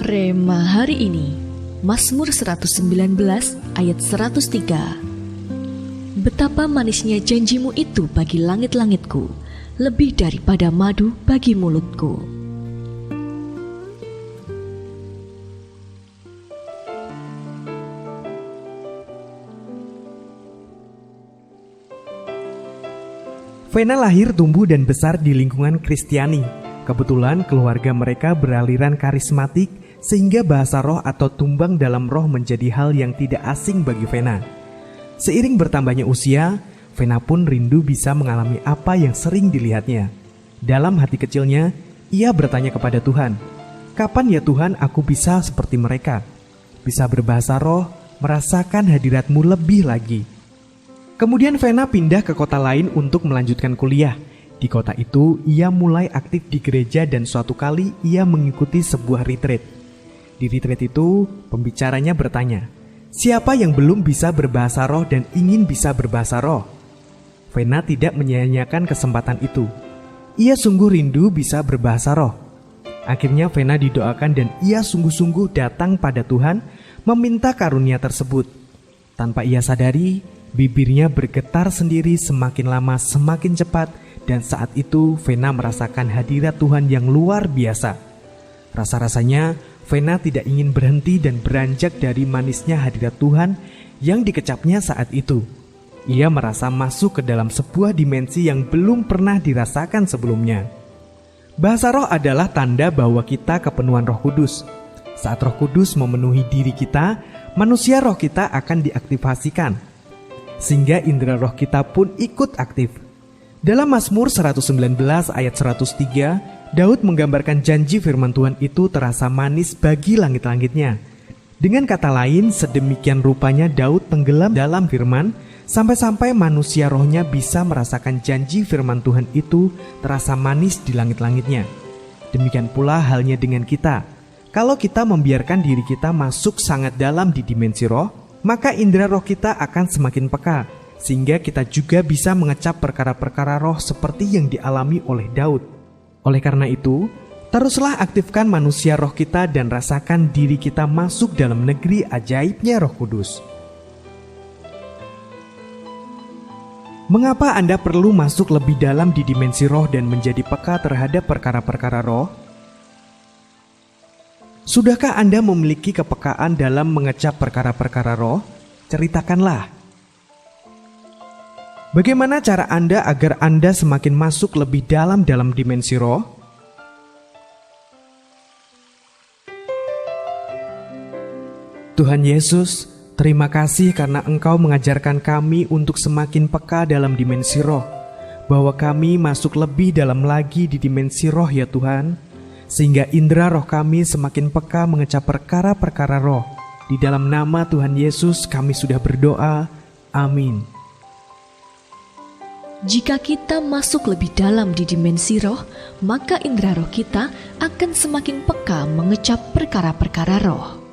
Rema hari ini, Mazmur 119 ayat 103. Betapa manisnya janjimu itu bagi langit-langitku, lebih daripada madu bagi mulutku. Vena lahir, tumbuh, dan besar di lingkungan Kristiani. Kebetulan keluarga mereka beraliran karismatik sehingga bahasa roh atau tumbang dalam roh menjadi hal yang tidak asing bagi Vena. Seiring bertambahnya usia, Vena pun rindu bisa mengalami apa yang sering dilihatnya. Dalam hati kecilnya, ia bertanya kepada Tuhan, "Kapan ya Tuhan aku bisa seperti mereka? Bisa berbahasa roh, merasakan hadirat-Mu lebih lagi." Kemudian Vena pindah ke kota lain untuk melanjutkan kuliah. Di kota itu, ia mulai aktif di gereja dan suatu kali ia mengikuti sebuah retreat. Di retreat itu, pembicaranya bertanya, "Siapa yang belum bisa berbahasa roh dan ingin bisa berbahasa roh?" Vena tidak menyia-nyiakan kesempatan itu. Ia sungguh rindu bisa berbahasa roh. Akhirnya Vena didoakan dan ia sungguh-sungguh datang pada Tuhan meminta karunia tersebut. Tanpa ia sadari, bibirnya bergetar sendiri semakin lama semakin cepat, dan saat itu Vena merasakan hadirat Tuhan yang luar biasa. Rasa-rasanya Vena tidak ingin berhenti dan beranjak dari manisnya hadirat Tuhan yang dikecapnya saat itu. Ia merasa masuk ke dalam sebuah dimensi yang belum pernah dirasakan sebelumnya. Bahasa roh adalah tanda bahwa kita kepenuhan Roh Kudus. Saat Roh Kudus memenuhi diri kita, manusia roh kita akan diaktifasikan, sehingga indera roh kita pun ikut aktif. Dalam Mazmur 119 ayat 103, Daud menggambarkan janji firman Tuhan itu terasa manis bagi langit-langitnya. Dengan kata lain, sedemikian rupanya Daud tenggelam dalam firman, sampai-sampai manusia rohnya bisa merasakan janji firman Tuhan itu terasa manis di langit-langitnya. Demikian pula halnya dengan kita. Kalau kita membiarkan diri kita masuk sangat dalam di dimensi roh, maka indera roh kita akan semakin peka, sehingga kita juga bisa mengecap perkara-perkara roh seperti yang dialami oleh Daud. Oleh karena itu, teruslah aktifkan manusia roh kita dan rasakan diri kita masuk dalam negeri ajaibnya Roh Kudus. Mengapa Anda perlu masuk lebih dalam di dimensi roh dan menjadi peka terhadap perkara-perkara roh? Sudahkah Anda memiliki kepekaan dalam mengecap perkara-perkara roh? Ceritakanlah. Bagaimana cara Anda agar Anda semakin masuk lebih dalam dimensi roh? Tuhan Yesus, terima kasih karena Engkau mengajarkan kami untuk semakin peka dalam dimensi roh, bahwa kami masuk lebih dalam lagi di dimensi roh ya Tuhan, sehingga indera roh kami semakin peka mengecap perkara-perkara roh. Di dalam nama Tuhan Yesus kami sudah berdoa. Amin. Jika kita masuk lebih dalam di dimensi roh, maka indera roh kita akan semakin peka mengecap perkara-perkara roh.